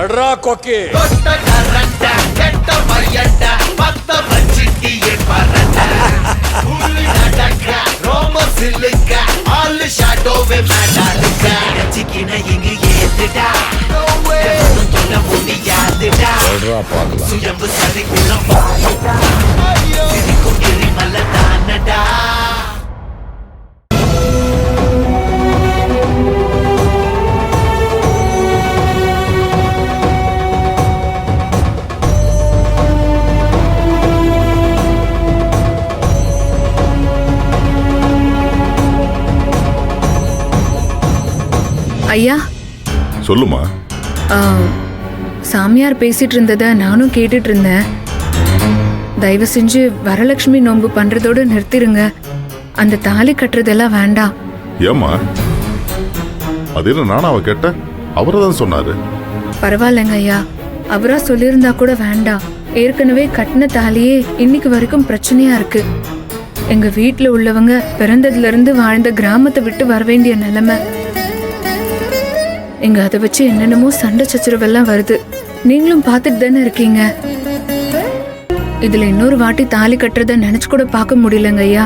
எட்ரா கொக்கி ஐயா சொல்லுமா. சாமியார் பேசிட்டு இருந்ததை நானும் கேட்டுட்டு இருந்தேன். தயவு செஞ்சு வரலட்சுமி நோன்பு பண்றதோட நிறுத்திருங்க. அந்த தாலி கட்டுறதெல்லாம் வேண்டாம். ஏமா அது என்ன நானா அவ கேட்ட? அவரதான் சொன்னாரு. பரவாயில்லைங்க ஐயா, அவரா சொல்லியிருந்தா கூட வேண்டாம். ஏற்கனவே கட்டின தாலியே இன்னைக்கு வரைக்கும் பிரச்சனையா இருக்கு. எங்க வீட்டுல உள்ளவங்க பிறந்ததுல இருந்து வாழ்ந்த கிராமத்தை விட்டு வர வேண்டிய நிலைமை. இங்க அதை வச்சு என்னென்னமோ சண்டை சச்சரவெல்லாம் வருது. நீங்களும் பார்த்துட்டு தானே இருக்கீங்க. இதுல இன்னொரு வாட்டி தாலி கட்டுறத நினைச்சு கூட பார்க்க முடியலங்க ஐயா.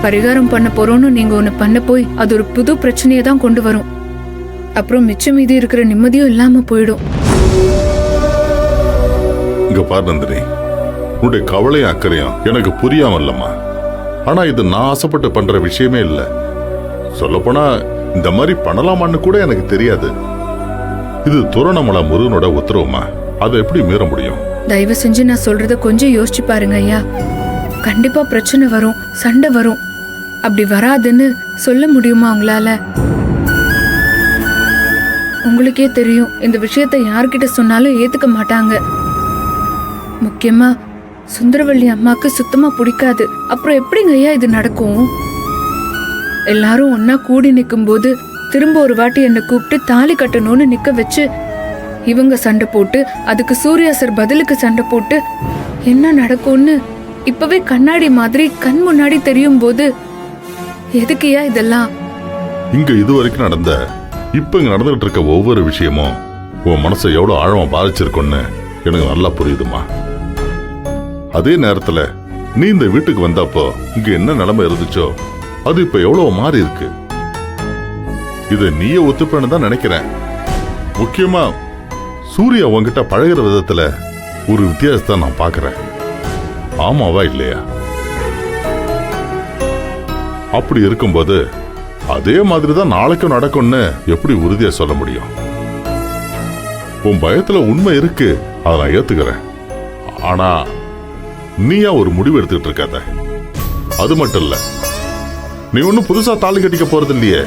பரிகாரம் பண்ண போறோம்னு நீங்க ஒண்ணு பண்ண போய் அது ஒரு புது பிரச்சனையை தான் கொண்டு வரும். அப்புறம் மிச்சம் மீதி இருக்கிற நிம்மதியும் இல்லாம போயிடும். இங்க பாரு நந்தினி, உன்னுடைய கவலையும் அக்கறையும் எனக்கு புரியாமல்லம்மா. ஆனா இது நான் ஆசைப்பட்டு பண்ற விஷயமே இல்ல. சொல்லப்போனா இந்த மாதிரி பண்ணலாமான்னு கூட எனக்கு தெரியாது. இது துரணமலை முருகனோட உத்தரவுமா, அதை எப்படி மீற முடியும்? தயவு செஞ்சு நான் சொல்றத கொஞ்சம் யோசிச்சு பாருங்க ஐயா. கண்டிப்பா பிரச்சனை வரும், சண்டை வரும். அப்படி வராதுன்னு சொல்ல முடியுமா உங்களால? உங்களுக்கே தெரியும், இந்த விஷயத்த யார்கிட்ட சொன்னாலும் ஏத்துக்க மாட்டாங்க. முக்கியமா சுந்தரவள்ளி அம்மாக்கு சுத்தமா பிடிக்காது. அப்புறம் எப்படிங்க ஐயா இது நடக்கும்? எல்லாரும் ஒன்னா கூடி நிக்கும் போது திரும்ப ஒரு வாட்டி என்னை கூப்பிட்டு தாலி கட்டணும்னு நிக்க வச்சு இவங்க சண்டை போட்டு அதுக்கு சூர்யா சார் பதிலுக்கு சண்டை போட்டு என்ன நடக்கும்னு இப்பவே கண்ணாடி மாதிரி கண் முன்னாடி தெரியும் போது எதுக்குயா இதெல்லாம்? இங்க இதுவரைக்கும் நடந்த, இப்ப இங்க நடந்துகிட்டு இருக்க ஒவ்வொரு விஷயமும் உன் மனசை எவ்வளவு ஆழமா பாதிச்சிருக்குன்னு எனக்கு நல்லா புரியுதுமா. அதே நேரத்துல நீ இந்த வீட்டுக்கு வந்தப்போ இங்க என்ன நிலைமை இருந்துச்சோ அது இப்ப எவ்வளவு மாறி இருக்கு. இத நீயே ஒத்துப்பேன்னு தான் நினைக்கிறேன். முக்கியமா சூர்யா உன்கிட்ட பழகிற விதத்துல ஒரு வித்தியாசத்தை நான் பாக்குறேன். ஆமாவா இல்லையா? அப்படி இருக்கும்போது அதே மாதிரிதான் நாளைக்கும் நடக்கும்னு எப்படி உறுதியா சொல்ல முடியும்? உன் பயத்துல உண்மை இருக்கு, அதை நான் ஏத்துக்கிறேன். ஆனா நீயா ஒரு முடிவு எடுத்துக்கிட்டு இருக்காத. அது மட்டும் இல்ல, நீ ஒன்னும் புதுசா தாலி கட்டிக்க போறது இல்லையே.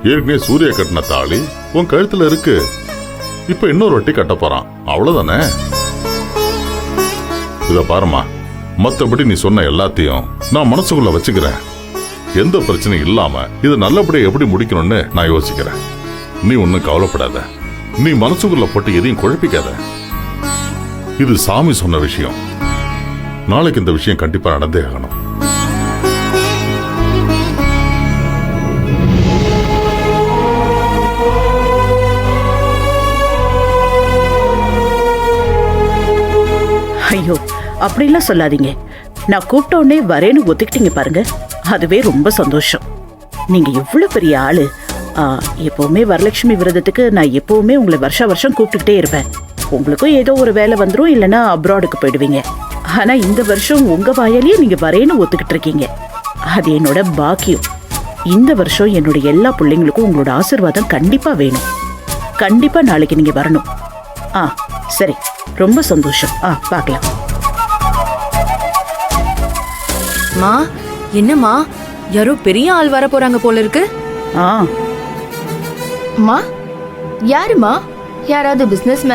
ஏற்கனவே சூர்யா கட்டின தாலி உன் கழுத்துல இருக்கு. இப்ப இன்னொரு வட்டி கட்ட போறான், அவ்வளவுதானே? இத பாருமா, மத்தபடி நீ சொன்ன எல்லாத்தையும் நான் மனசுக்குள்ள வச்சுக்கிறேன். எந்த பிரச்சனையும் இல்லாம இது நல்லபடியா எப்படி முடிக்கணும்னு நான் யோசிக்கிறேன். நீ ஒன்னும் கவலைப்படாத. நீ மனசுக்குள்ள போட்டு எதையும் குழப்பிக்காத. இது சாமி சொன்ன விஷயம். நாளைக்கு இந்த விஷயம் கண்டிப்பா நடந்தே ஆகணும். ஐயோ, அப்படிலாம் சொல்லாதீங்க. நான் கூப்பிட்ட உடனே வரேன்னு ஒத்துக்கிட்டீங்க பாருங்க, அதுவே ரொம்ப சந்தோஷம். நீங்க எவ்வளவு பெரிய ஆளு. எப்பவுமே வரலட்சுமி விரதத்துக்கு நான் எப்பவுமே உங்களை வருஷம் வருஷம் கூப்பிட்டுக்கிட்டே இருப்பேன். உங்களுக்கும் ஏதோ ஒரு வேலை வந்துடும், இல்லைன்னா அப்ராடுக்கு போயிடுவீங்க. ஆனா இந்த வருஷம் உங்க வாயாலேயே நீங்க வரேன்னு ஒத்துக்கிட்டு இருக்கீங்க. அது என்னோட பாக்கியம். இந்த வருஷம் என்னோட எல்லா பிள்ளைங்களுக்கும் உங்களோட ஆசீர்வாதம் கண்டிப்பா வேணும். கண்டிப்பா நாளைக்கு நீங்க வரணும். சரி, ரொம்ப சந்தோஷம். பார்க்கலாம். மா, என்னம்மா, யாரோ பெரிய ஆள் வர போறாங்க போல இருக்கு. மா, யாருமா? யாராவது பிசினஸ்